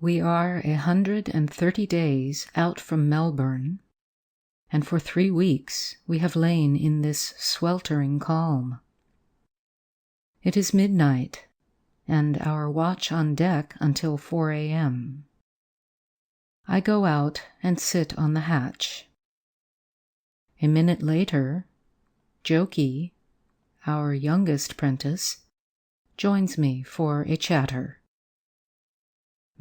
We are 130 days out from Melbourne, and for 3 weeks we have lain in this sweltering calm. It is midnight, and our watch on deck until 4 a.m. I go out and sit on the hatch. A minute later, Jokey, our youngest prentice, joins me for a chatter.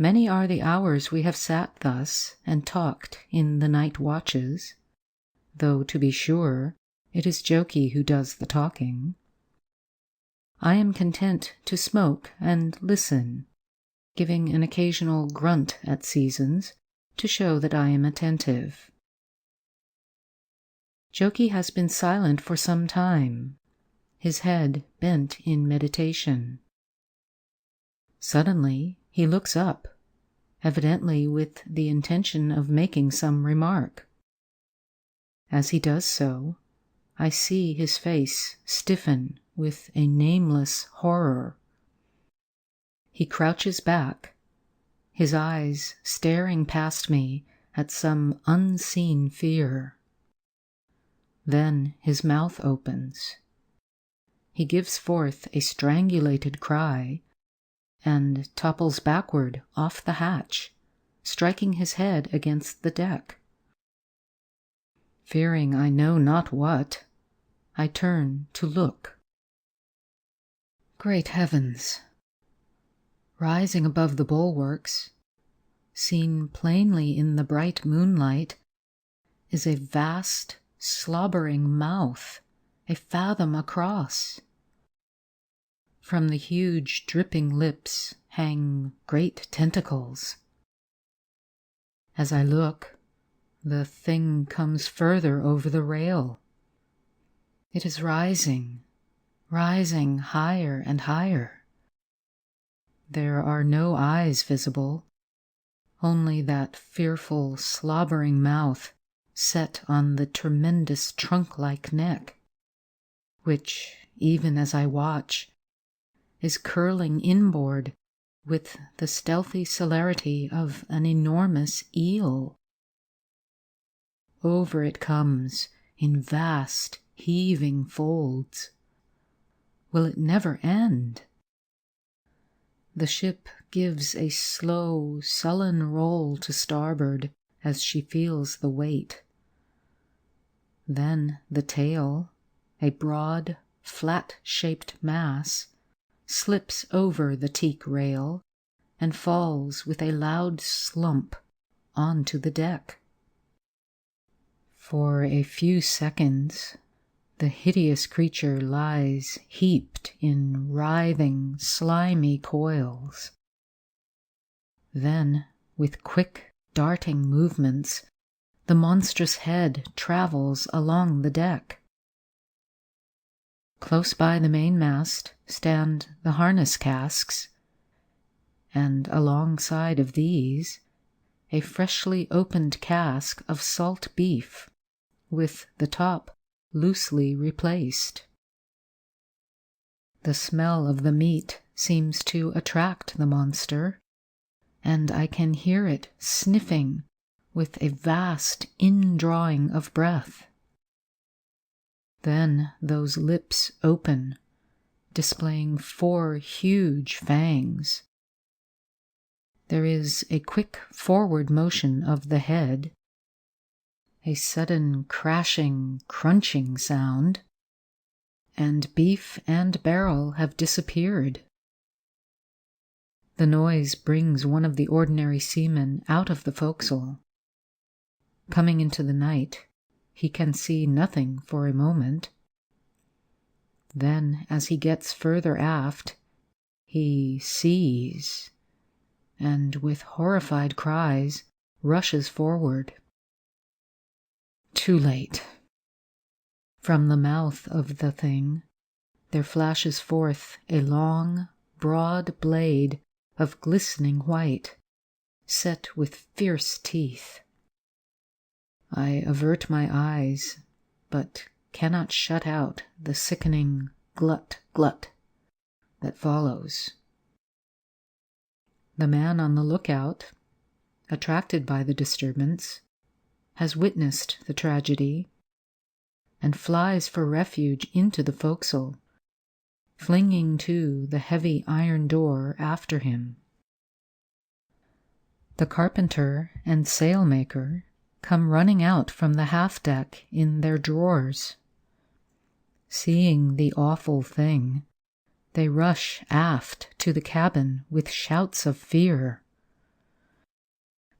Many are the hours we have sat thus and talked in the night watches, though to be sure it is Jokey who does the talking. I am content to smoke and listen, giving an occasional grunt at seasons to show that I am attentive. Jokey has been silent for some time, his head bent in meditation. Suddenly he looks up, evidently with the intention of making some remark. As he does so, I see his face stiffen with a nameless horror. He crouches back, his eyes staring past me at some unseen fear. Then his mouth opens. He gives forth a strangulated cry and topples backward off the hatch, striking his head against the deck. Fearing I know not what, I turn to look. Great heavens! Rising above the bulwarks, seen plainly in the bright moonlight, is a vast, slobbering mouth, a fathom across. From the huge, dripping lips hang great tentacles. As I look, the thing comes further over the rail. It is rising higher and higher. There are no eyes visible, only that fearful, slobbering mouth set on the tremendous trunk-like neck, which, even as I watch, is curling inboard with the stealthy celerity of an enormous eel. Over it comes in vast, heaving folds. Will it never end? The ship gives a slow, sullen roll to starboard as she feels the weight. Then the tail, a broad, flat-shaped mass, slips over the teak rail and falls with a loud slump onto the deck. For a few seconds, the hideous creature lies heaped in writhing, slimy coils. Then, with quick, darting movements, the monstrous head travels along the deck. Close by the mainmast stand the harness casks, and alongside of these, a freshly opened cask of salt beef, with the top loosely replaced. The smell of the meat seems to attract the monster, and I can hear it sniffing with a vast indrawing of breath. Then those lips open, displaying 4 huge fangs. There is a quick forward motion of the head, a sudden crashing, crunching sound, and beef and barrel have disappeared. The noise brings one of the ordinary seamen out of the forecastle. Coming into the night, he can see nothing for a moment. Then, as he gets further aft, he sees, and with horrified cries rushes forward. Too late. From the mouth of the thing there flashes forth a long, broad blade of glistening white, set with fierce teeth. I avert my eyes, but cannot shut out the sickening glut, glut that follows. The man on the lookout, attracted by the disturbance, has witnessed the tragedy and flies for refuge into the forecastle, flinging to the heavy iron door after him. The carpenter and sailmaker come running out from the half-deck in their drawers. Seeing the awful thing, they rush aft to the cabin with shouts of fear.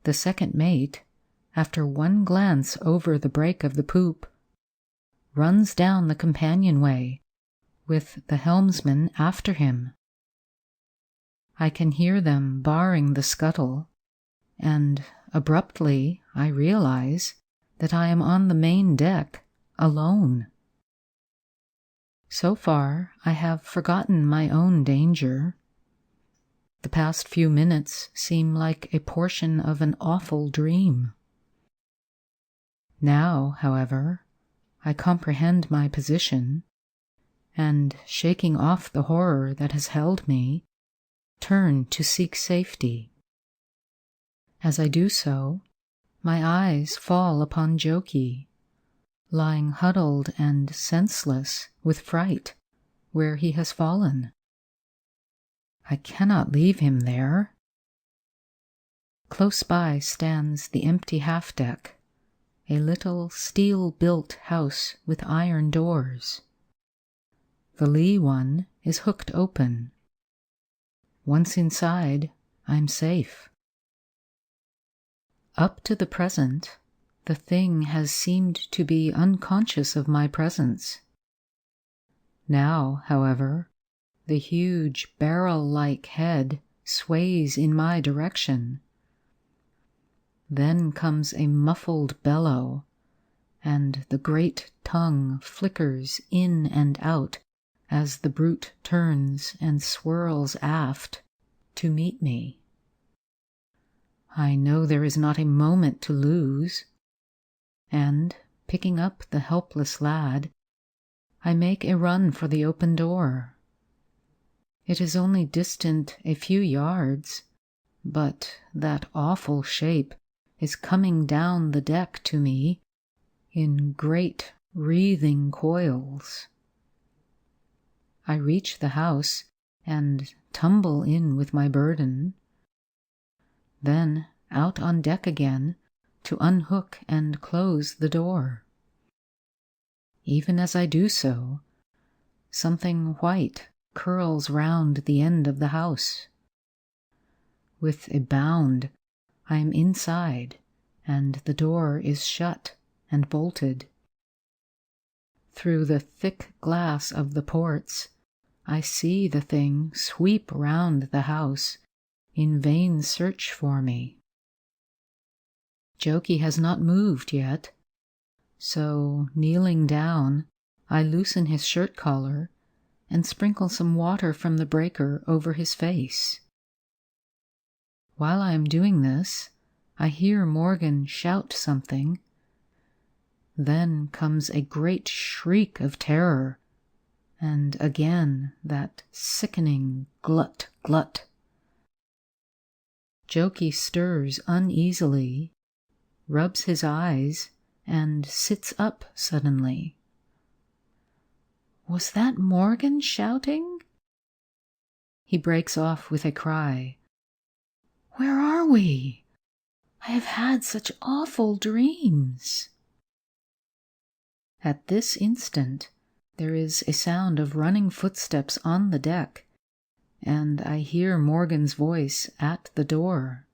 The second mate, after one glance over the break of the poop, runs down the companionway, with the helmsman after him. I can hear them barring the scuttle, and abruptly I realize that I am on the main deck, alone. So far, I have forgotten my own danger. The past few minutes seem like a portion of an awful dream. Now, however, I comprehend my position, and, shaking off the horror that has held me, turn to seek safety. As I do so, my eyes fall upon Jokey, lying huddled and senseless with fright where he has fallen. I cannot leave him there. Close by stands the empty half-deck, a little steel-built house with iron doors. The lee one is hooked open. Once inside, I'm safe. Up to the present, the thing has seemed to be unconscious of my presence. Now, however, the huge barrel-like head sways in my direction. Then comes a muffled bellow, and the great tongue flickers in and out as the brute turns and swirls aft to meet me. I know there is not a moment to lose, and, picking up the helpless lad, I make a run for the open door. It is only distant a few yards, but that awful shape is coming down the deck to me in great wreathing coils. I reach the house and tumble in with my burden, then out on deck again to unhook and close the door. Even as I do so, something white curls round the end of the house. With a bound, I am inside, and the door is shut and bolted. Through the thick glass of the ports, I see the thing sweep round the house in vain search for me. Jokey has not moved yet, so, kneeling down, I loosen his shirt collar and sprinkle some water from the breaker over his face. While I am doing this, I hear Morgan shout something. Then comes a great shriek of terror, and again that sickening glut, glut. Jokey stirs uneasily, rubs his eyes, and sits up suddenly. Was that Morgan shouting? He breaks off with a cry. Where are we? I have had such awful dreams. At this instant, there is a sound of running footsteps on the deck, and I hear Morgan's voice at the door.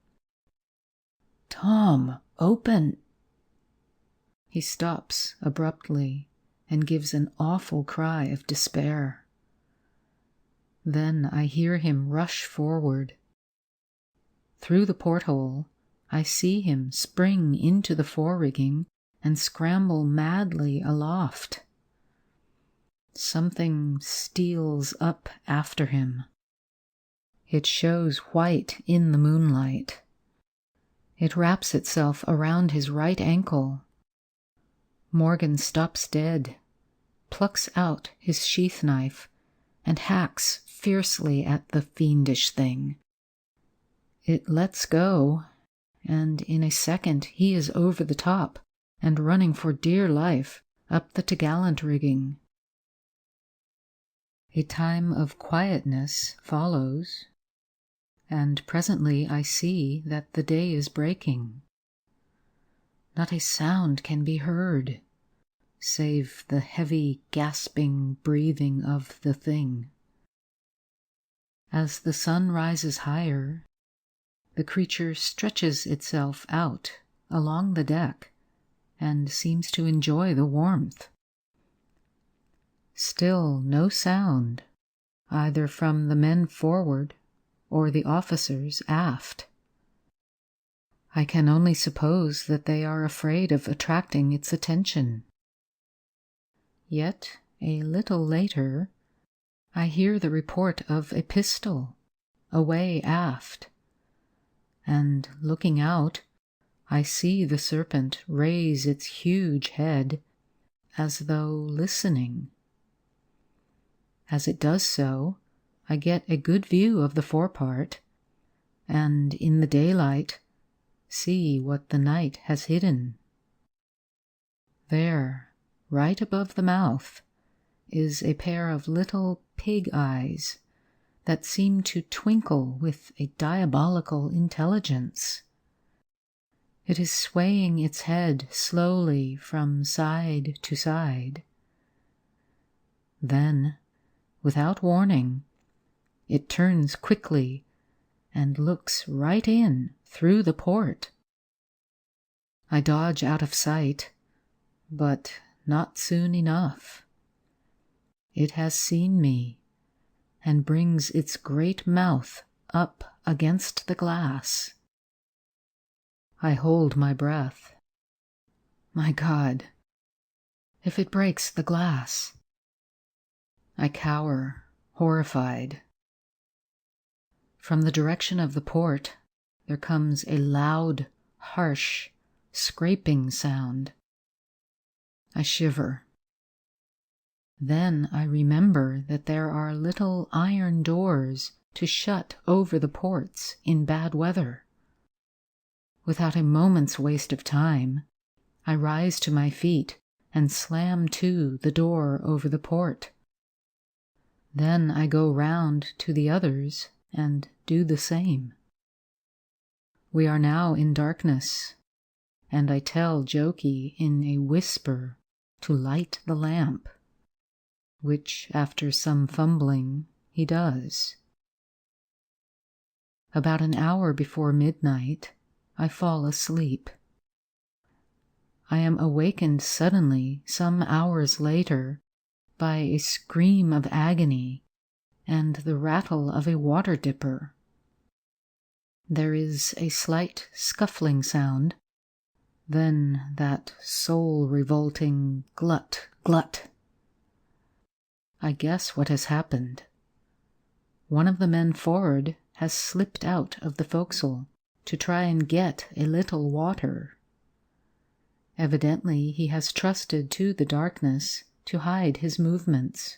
Tom, open. He stops abruptly and gives an awful cry of despair. Then I hear him rush forward. Through the porthole, I see him spring into the fore-rigging and scramble madly aloft. Something steals up after him. It shows white in the moonlight. It wraps itself around his right ankle. Morgan stops dead, plucks out his sheath knife, and hacks fiercely at the fiendish thing. It lets go, and in a second he is over the top and running for dear life up the topgallant rigging. A time of quietness follows, and presently I see that the day is breaking. Not a sound can be heard, save the heavy, gasping breathing of the thing. As the sun rises higher, the creature stretches itself out along the deck and seems to enjoy the warmth. Still no sound, either from the men forward or the officers aft. I can only suppose that they are afraid of attracting its attention. Yet, a little later, I hear the report of a pistol away aft, and looking out, I see the serpent raise its huge head as though listening. As it does so, I get a good view of the forepart, and in the daylight see what the night has hidden. There, right above the mouth, is a pair of little pig eyes that seem to twinkle with a diabolical intelligence. It is swaying its head slowly from side to side. Then, without warning, it turns quickly and looks right in through the port. I dodge out of sight, but not soon enough. It has seen me and brings its great mouth up against the glass. I hold my breath. My God, if it breaks the glass! I cower, horrified. From the direction of the port, there comes a loud, harsh, scraping sound. I shiver. Then I remember that there are little iron doors to shut over the ports in bad weather. Without a moment's waste of time, I rise to my feet and slam to the door over the port. Then I go round to the others and do the same. We are now in darkness, and I tell Jokey in a whisper to light the lamp, which, after some fumbling, he does. About an hour before midnight, I fall asleep. I am awakened suddenly some hours later by a scream of agony and the rattle of a water dipper. There is a slight scuffling sound, then that soul-revolting glut, glut. I guess what has happened. One of the men forward has slipped out of the forecastle to try and get a little water. Evidently he has trusted to the darkness to hide his movements.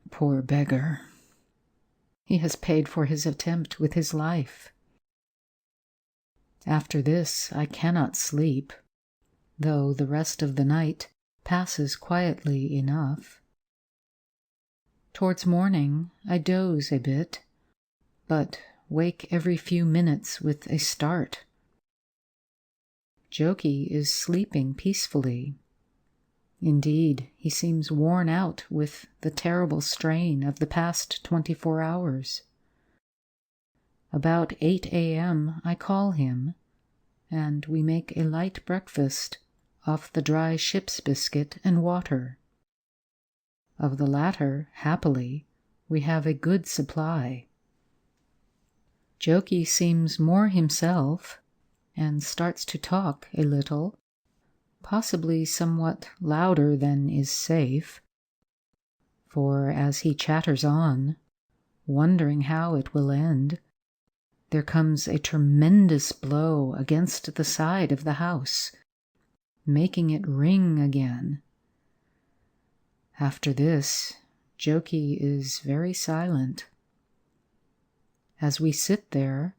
Poor beggar. He has paid for his attempt with his life. After this I cannot sleep, though the rest of the night passes quietly enough. Towards morning I doze a bit, but wake every few minutes with a start. Jokey is sleeping peacefully. Indeed, he seems worn out with the terrible strain of the past 24 hours. About 8 a.m. I call him, and we make a light breakfast off the dry ship's biscuit and water. Of the latter, happily, we have a good supply. Jokey seems more himself, and starts to talk a little, possibly somewhat louder than is safe, for as he chatters on, wondering how it will end, there comes a tremendous blow against the side of the house, making it ring again. After this, Jokey is very silent. As we sit there,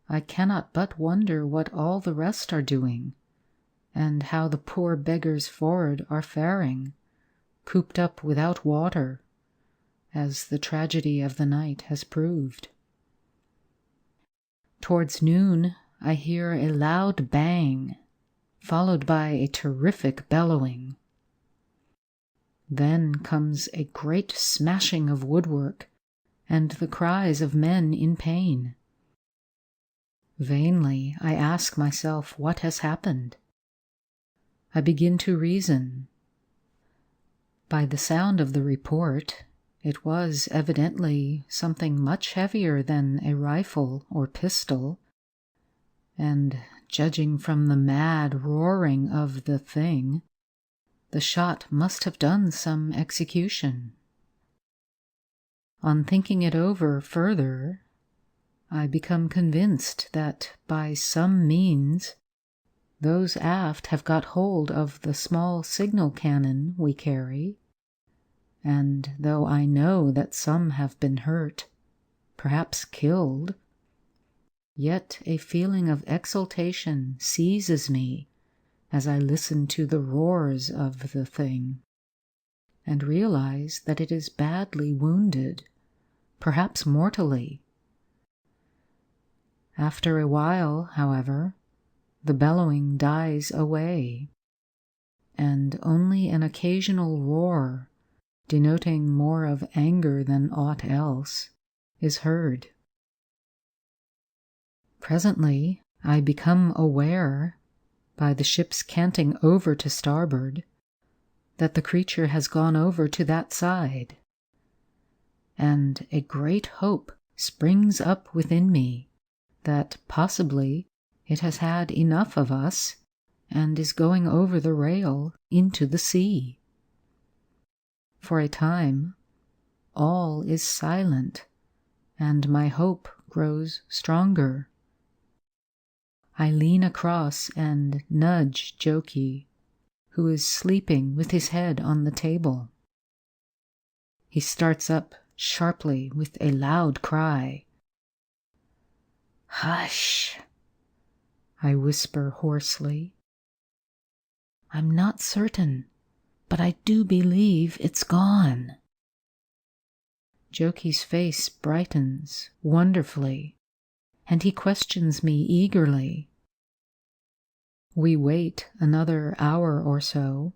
I cannot but wonder what all the rest are doing, and how the poor beggars for'ard are faring, cooped up without water, as the tragedy of the night has proved. Towards noon, I hear a loud bang, followed by a terrific bellowing. Then comes a great smashing of woodwork and the cries of men in pain. Vainly I ask myself what has happened. I begin to reason. By the sound of the report, it was evidently something much heavier than a rifle or pistol, and judging from the mad roaring of the thing, the shot must have done some execution. On thinking it over further, I become convinced that by some means those aft have got hold of the small signal cannon we carry, and though I know that some have been hurt, perhaps killed, yet a feeling of exultation seizes me as I listen to the roars of the thing, and realize that it is badly wounded, perhaps mortally. After a while, however, the bellowing dies away, and only an occasional roar, denoting more of anger than aught else, is heard. Presently I become aware, by the ship's canting over to starboard, that the creature has gone over to that side, and a great hope springs up within me that possibly it has had enough of us and is going over the rail into the sea. For a time, all is silent, and my hope grows stronger. I lean across and nudge Jokey, who is sleeping with his head on the table. He starts up sharply with a loud cry. "Hush!" I whisper hoarsely. "I'm not certain, but I do believe it's gone." Jokey's face brightens wonderfully, and he questions me eagerly. We wait another hour or so,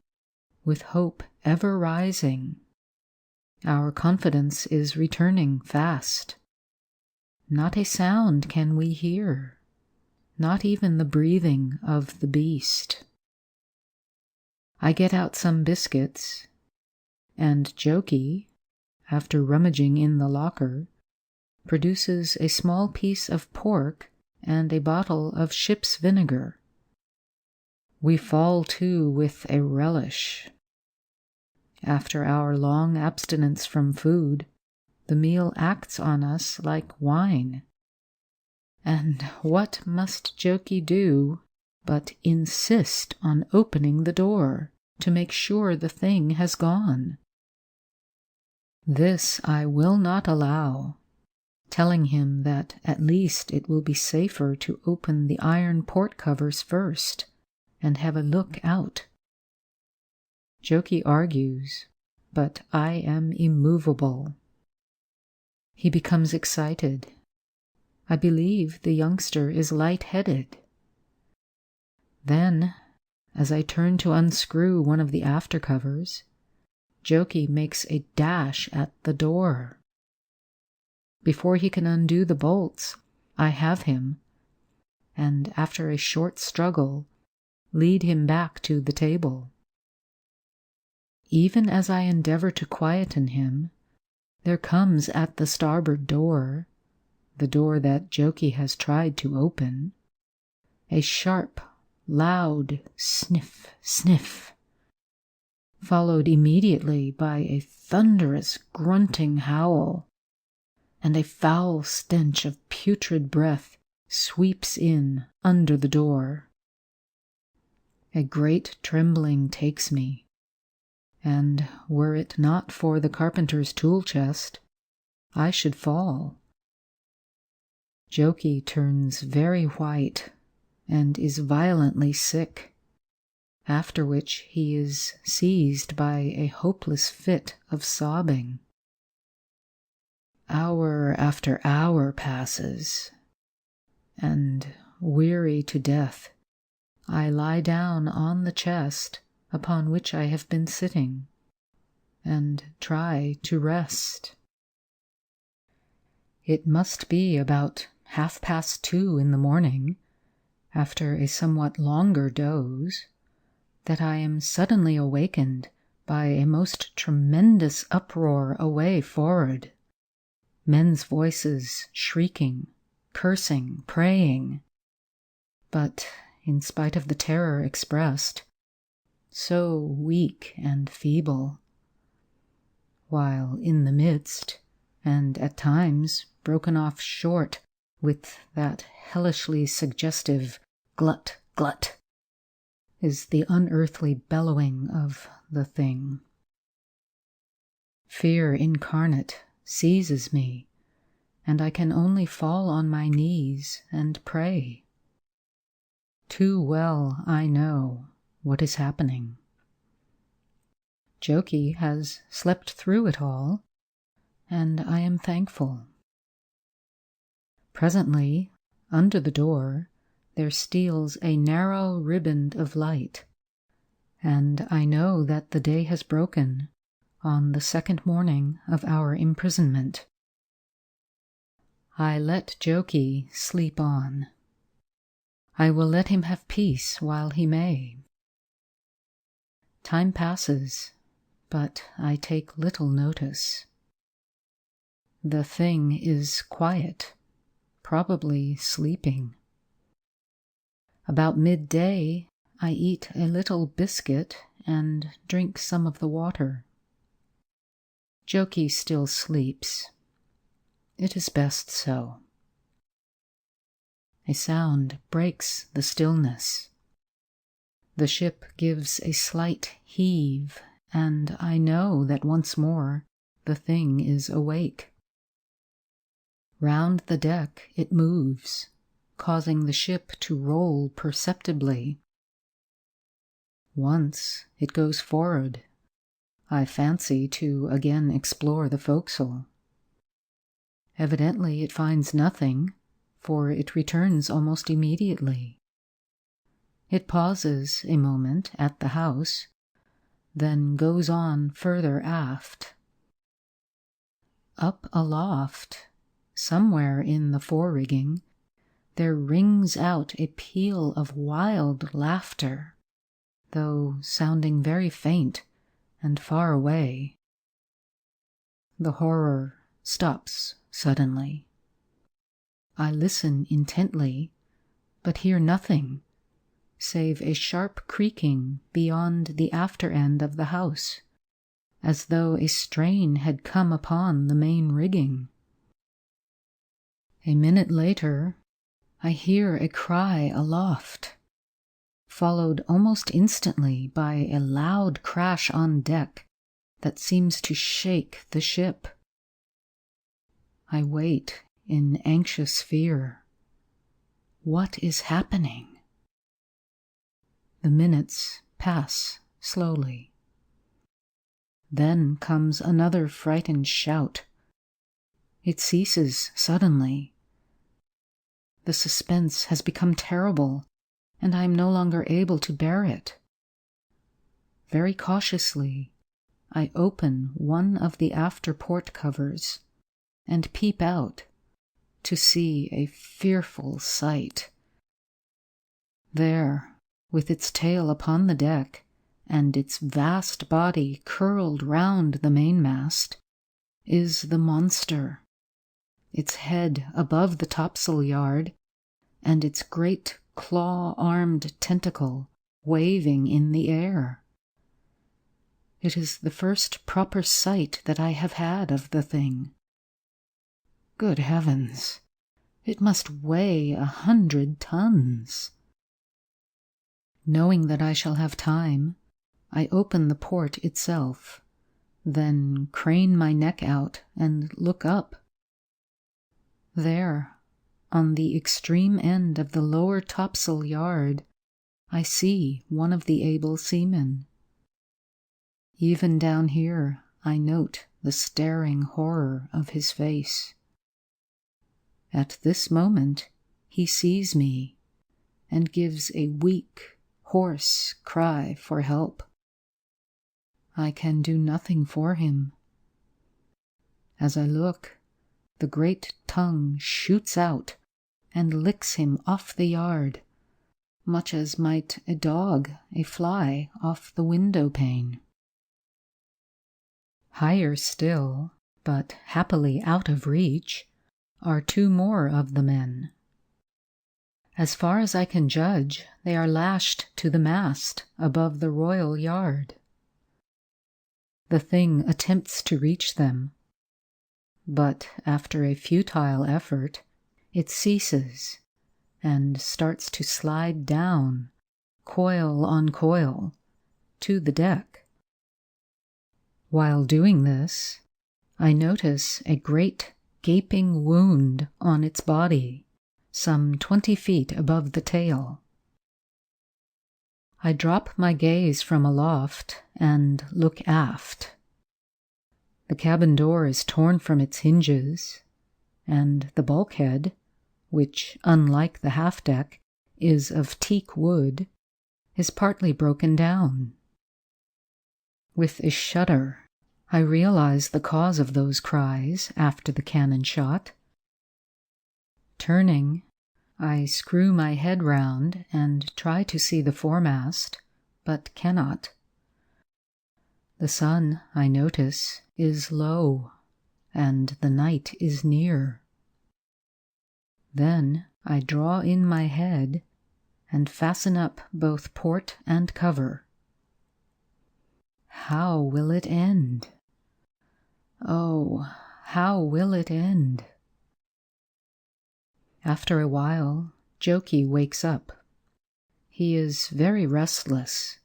with hope ever rising. Our confidence is returning fast. Not a sound can we hear, not even the breathing of the beast. I get out some biscuits, and Jokey, after rummaging in the locker, produces a small piece of pork and a bottle of ship's vinegar. We fall to with a relish. After our long abstinence from food, the meal acts on us like wine. And what must Jokey do but insist on opening the door to make sure the thing has gone? This I will not allow, telling him that at least it will be safer to open the iron port covers first and have a look out. Jokey argues, but I am immovable. He becomes excited. I believe the youngster is light-headed. Then, as I turn to unscrew one of the after covers, Jokey makes a dash at the door. Before he can undo the bolts, I have him, and after a short struggle, lead him back to the table. Even as I endeavor to quieten him, there comes at the starboard door, the door that Jokey has tried to open, a sharp, loud sniff, sniff, followed immediately by a thunderous grunting howl, and a foul stench of putrid breath sweeps in under the door. A great trembling takes me, and were it not for the carpenter's tool chest, I should fall. Joki turns very white and is violently sick, after which he is seized by a hopeless fit of sobbing. Hour after hour passes, and, weary to death, I lie down on the chest upon which I have been sitting, and try to rest. It must be about 2:30 in the morning, after a somewhat longer doze, that I am suddenly awakened by a most tremendous uproar away forward. Men's voices shrieking, cursing, praying. But, in spite of the terror expressed, so weak and feeble, while in the midst, and at times broken off short with that hellishly suggestive glut, glut, is the unearthly bellowing of the thing. Fear incarnate seizes me, and I can only fall on my knees and pray. Too well I know what is happening. Joki has slept through it all, and I am thankful. Presently, under the door, there steals a narrow riband of light, and I know that the day has broken on the second morning of our imprisonment. I let Joki sleep on. I will let him have peace while he may. Time passes, but I take little notice. The thing is quiet, probably sleeping. About midday, I eat a little biscuit and drink some of the water. Joki still sleeps. It is best so. A sound breaks the stillness. The ship gives a slight heave, and I know that once more the thing is awake. Round the deck it moves, causing the ship to roll perceptibly. Once it goes forward, I fancy to again explore the forecastle. Evidently it finds nothing, for it returns almost immediately. It pauses a moment at the house, then goes on further aft. Up aloft, somewhere in the fore-rigging, there rings out a peal of wild laughter, though sounding very faint and far away. The horror stops suddenly. I listen intently, but hear nothing, save a sharp creaking beyond the after end of the house, as though a strain had come upon the main rigging. A minute later, I hear a cry aloft, followed almost instantly by a loud crash on deck that seems to shake the ship. I wait in anxious fear. What is happening? The minutes pass slowly. Then comes another frightened shout. It ceases suddenly. The suspense has become terrible, and I am no longer able to bear it. Very cautiously, I open one of the after port covers and peep out to see a fearful sight. There, with its tail upon the deck and its vast body curled round the mainmast, is the monster, its head above the topsail yard, and its great claw-armed tentacle waving in the air. It is the first proper sight that I have had of the thing. Good heavens, it must weigh 100 tons. Knowing that I shall have time, I open the port itself, then crane my neck out and look up. There, on the extreme end of the lower topsail yard, I see one of the able seamen. Even down here, I note the staring horror of his face. At this moment, he sees me and gives a weak, hoarse cry for help. I can do nothing for him. As I look, the great tongue shoots out and licks him off the yard, much as might a dog a fly off the window pane. Higher still, but happily out of reach, are two more of the men. As far as I can judge, they are lashed to the mast above the royal yard. The thing attempts to reach them, but after a futile effort, it ceases and starts to slide down, coil on coil, to the deck. While doing this, I notice a great gaping wound on its body, some 20 feet above the tail. I drop my gaze from aloft and look aft. The cabin door is torn from its hinges, and the bulkhead, which, unlike the half-deck, is of teak wood, is partly broken down. With a shudder, I realize the cause of those cries after the cannon shot. Turning, I screw my head round and try to see the foremast, but cannot. The sun, I notice, is low, and the night is near. Then I draw in my head and fasten up both port and cover. How will it end? Oh, how will it end? After a while, Jokey wakes up. He is very restless,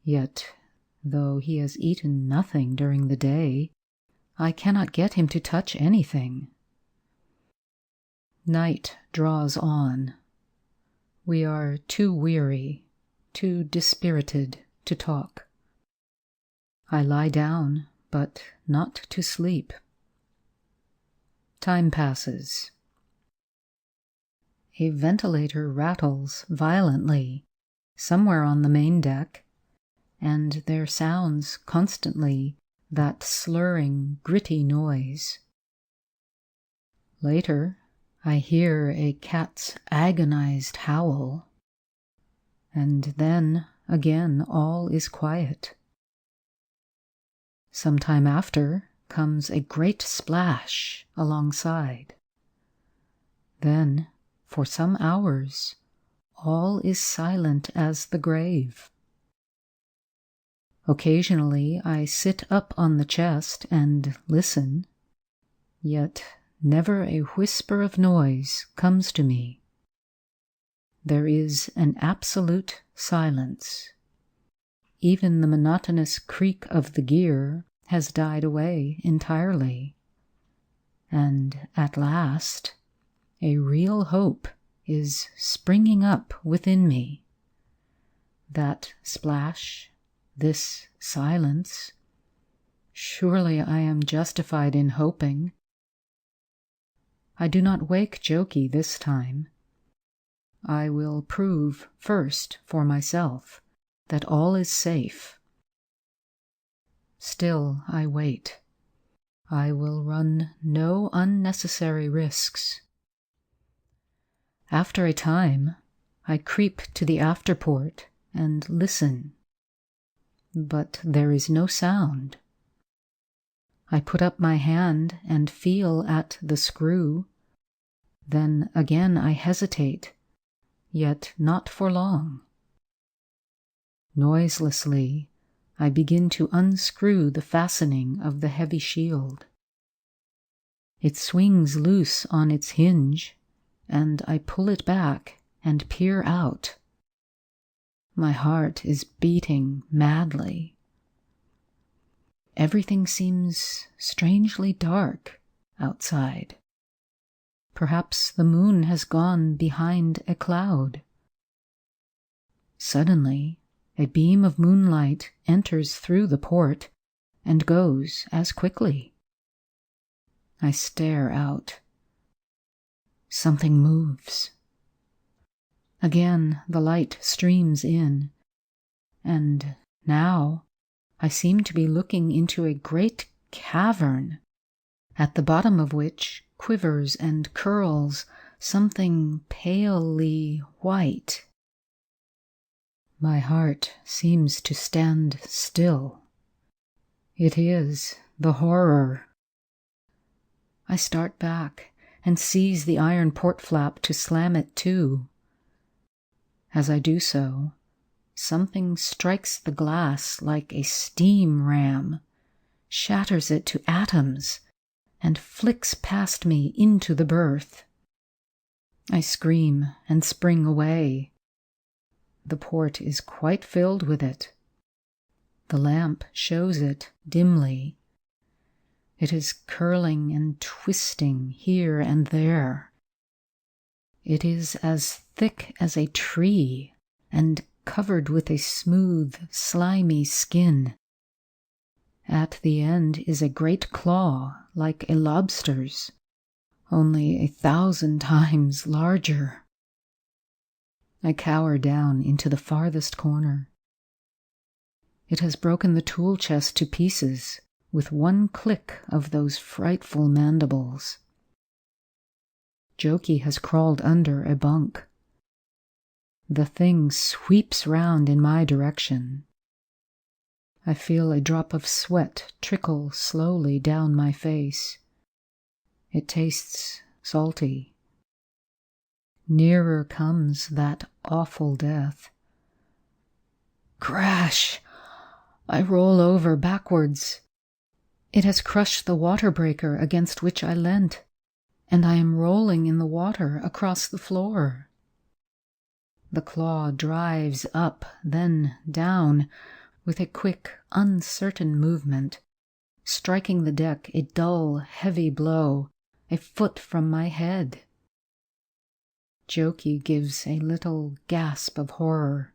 yet, though he has eaten nothing during the day, I cannot get him to touch anything. Night draws on. We are too weary, too dispirited to talk. I lie down, but not to sleep. Time passes. A ventilator rattles violently somewhere on the main deck, and there sounds constantly that slurring, gritty noise. Later, I hear a cat's agonized howl, and then again all is quiet. Some time after comes a great splash alongside. Then, for some hours, all is silent as the grave. Occasionally I sit up on the chest and listen, yet never a whisper of noise comes to me. There is an absolute silence. Even the monotonous creak of the gear has died away entirely. And at last, a real hope is springing up within me. That splash, this silence, surely I am justified in hoping. I do not wake Jokey this time. I will prove first for myself that all is safe. Still I wait. I will run no unnecessary risks. After a time, I creep to the afterport and listen. But there is no sound. I put up my hand and feel at the screw. Then again I hesitate, yet not for long. Noiselessly, I begin to unscrew the fastening of the heavy shield. It swings loose on its hinge, and I pull it back and peer out. My heart is beating madly. Everything seems strangely dark outside. perhaps the moon has gone behind a cloud. Suddenly, a beam of moonlight enters through the port and goes as quickly. I stare out. Something moves. Again the light streams in, and now I seem to be looking into a great cavern, at the bottom of which quivers and curls something palely white. My heart seems to stand still. It is the horror. I start back and seize the iron port flap to slam it to. As I do so, something strikes the glass like a steam ram, shatters it to atoms, and flicks past me into the berth. I scream and spring away. The port is quite filled with it. The lamp shows it dimly. It is curling and twisting here and there. It is as thick as a tree and covered with a smooth, slimy skin. At the end is a great claw like a lobster's, only 1,000 times larger. I cower down into the farthest corner. It has broken the tool chest to pieces with one click of those frightful mandibles. Jokey has crawled under a bunk. The thing sweeps round in my direction. I feel a drop of sweat trickle slowly down my face. It tastes salty. Nearer comes that awful death. Crash! I roll over backwards. It has crushed the water breaker against which I leant, and I am rolling in the water across the floor. The claw drives up, then down, with a quick, uncertain movement, striking the deck a dull, heavy blow, a foot from my head. Jokey gives a little gasp of horror.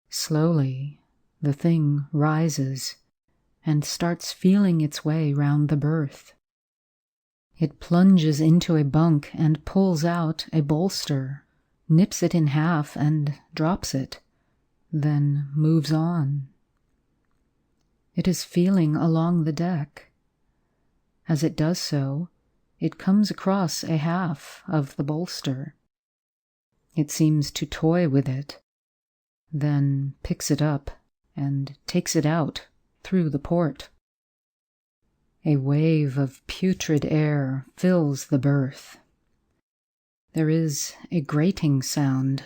Slowly, the thing rises and starts feeling its way round the berth. It plunges into a bunk and pulls out a bolster, nips it in half and drops it, then moves on. It is feeling along the deck. As it does so, it comes across a half of the bolster. It seems to toy with it, then picks it up and takes it out through the port. A wave of putrid air fills the berth. There is a grating sound,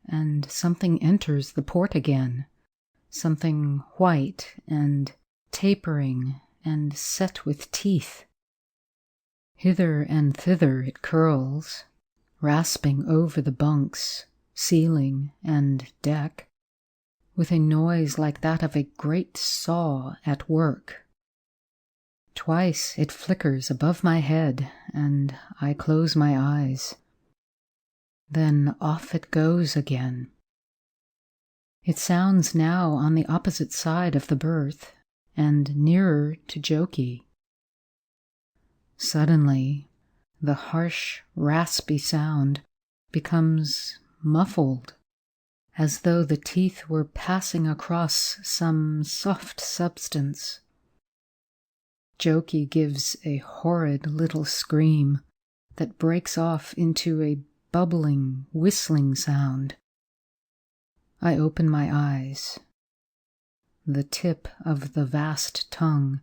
and something enters the port again, something white and tapering and set with teeth. Hither and thither it curls, rasping over the bunks, ceiling, and deck, with a noise like that of a great saw at work. Twice it flickers above my head, and I close my eyes. Then off it goes again. It sounds now on the opposite side of the berth, and nearer to Jokey. Suddenly, the harsh, raspy sound becomes muffled, as though the teeth were passing across some soft substance. Jokey gives a horrid little scream that breaks off into a bubbling, whistling sound. I open my eyes. The tip of the vast tongue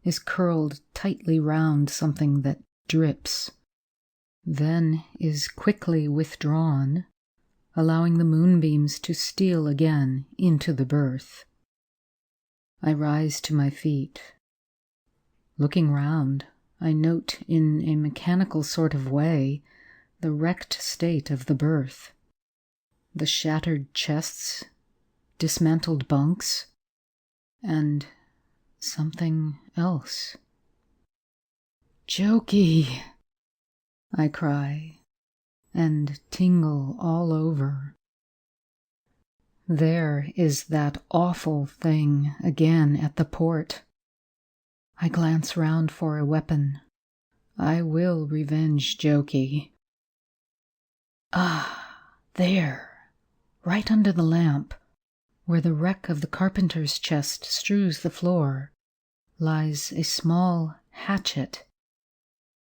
is curled tightly round something that drips, then is quickly withdrawn, allowing the moonbeams to steal again into the berth. I rise to my feet. Looking round, I note in a mechanical sort of way the wrecked state of the berth, the shattered chests, dismantled bunks, and something else. Jokey! I cry, and tingle all over. There is that awful thing again at the port. I glance round for a weapon. I will revenge Jokey. Ah, there, right under the lamp, where the wreck of the carpenter's chest strews the floor, lies a small hatchet.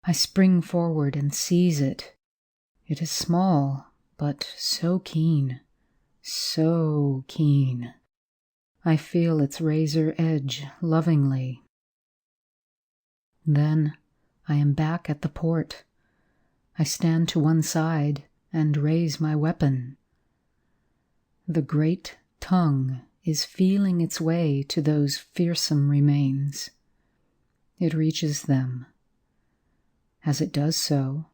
I spring forward and seize it. It is small, but so keen, so keen. I feel its razor edge lovingly. Then I am back at the port. I stand to one side and raise my weapon. The great tongue is feeling its way to those fearsome remains. It reaches them. As it does so,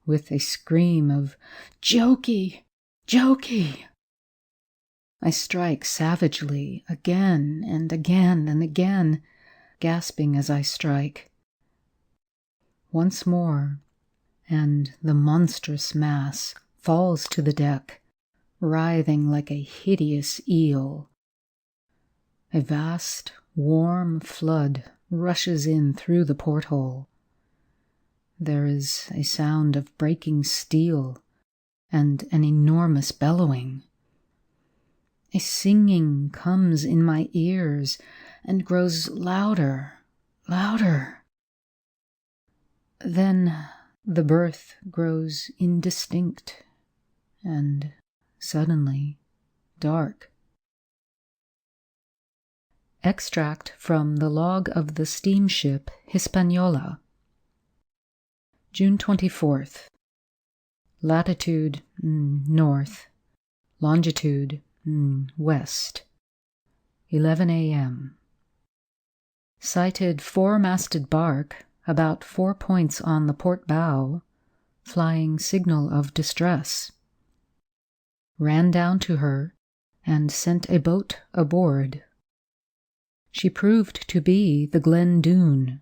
with a scream of "Jokey! Jokey!" I strike savagely again and again and again, gasping as I strike. Once more, and the monstrous mass falls to the deck, writhing like a hideous eel. A vast, warm flood rushes in through the porthole. There is a sound of breaking steel and an enormous bellowing. A singing comes in my ears and grows louder, louder. Then the berth grows indistinct and suddenly dark. Extract from the log of the steamship Hispaniola. June 24th. Latitude north, longitude west. 11 a.m. Sighted four-masted bark about 4 points on the port bow, flying signal of distress. Ran down to her and sent a boat aboard. She proved to be the Glen Doone,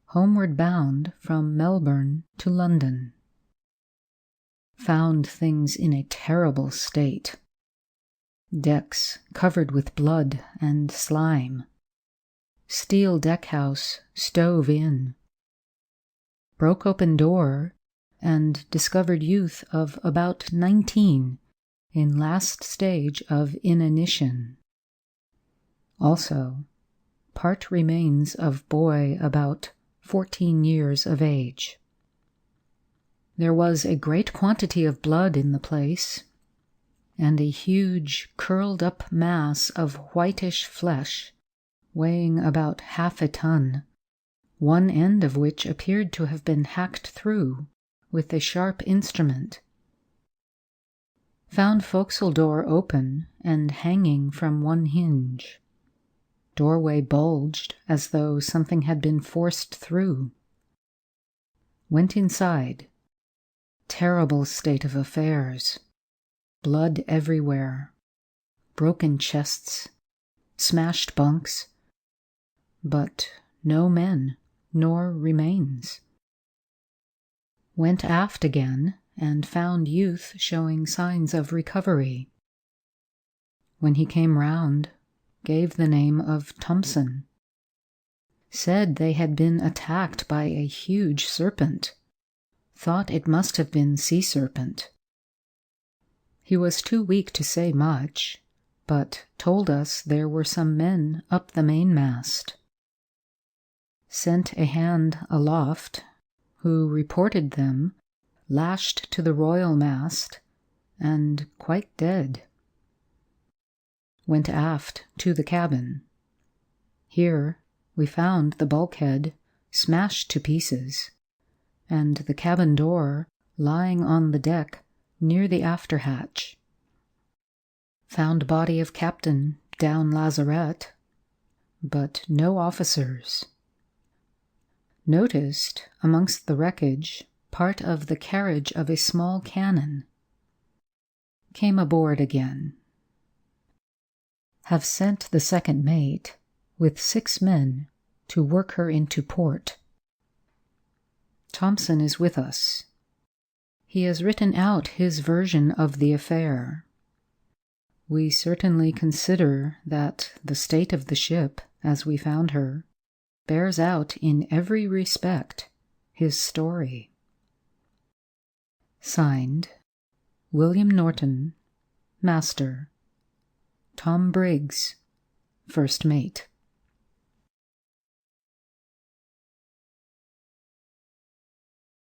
homeward bound from Melbourne to London. Found things in a terrible state. Decks covered with blood and slime. Steel deckhouse stove in. Broke open door and discovered youth of about 19 in last stage of inanition. Also, part remains of boy about 14 years of age. There was a great quantity of blood in the place, and a huge curled-up mass of whitish flesh, weighing about half a ton, one end of which appeared to have been hacked through with a sharp instrument. Found forecastle door open and hanging from one hinge. Doorway bulged as though something had been forced through. Went inside. Terrible state of affairs. Blood everywhere. Broken chests. Smashed bunks. But no men, nor remains. Went aft again and found youth showing signs of recovery. When he came round, gave the name of Thompson. Said they had been attacked by a huge serpent. Thought it must have been sea serpent. He was too weak to say much, but told us there were some men up the mainmast. Sent a hand aloft, who reported them lashed to the royal mast and quite dead. Went aft to the cabin. Here we found the bulkhead smashed to pieces, and the cabin door lying on the deck near the after hatch. Found body of captain down lazarette, but no officers. Noticed amongst the wreckage part of the carriage of a small cannon. Came aboard again. Have sent the second mate with 6 men to work her into port. Thomson is with us. He has written out his version of the affair. We certainly consider that the state of the ship, as we found her, bears out in every respect his story. Signed, William Norton, Master, Tom Briggs, First Mate.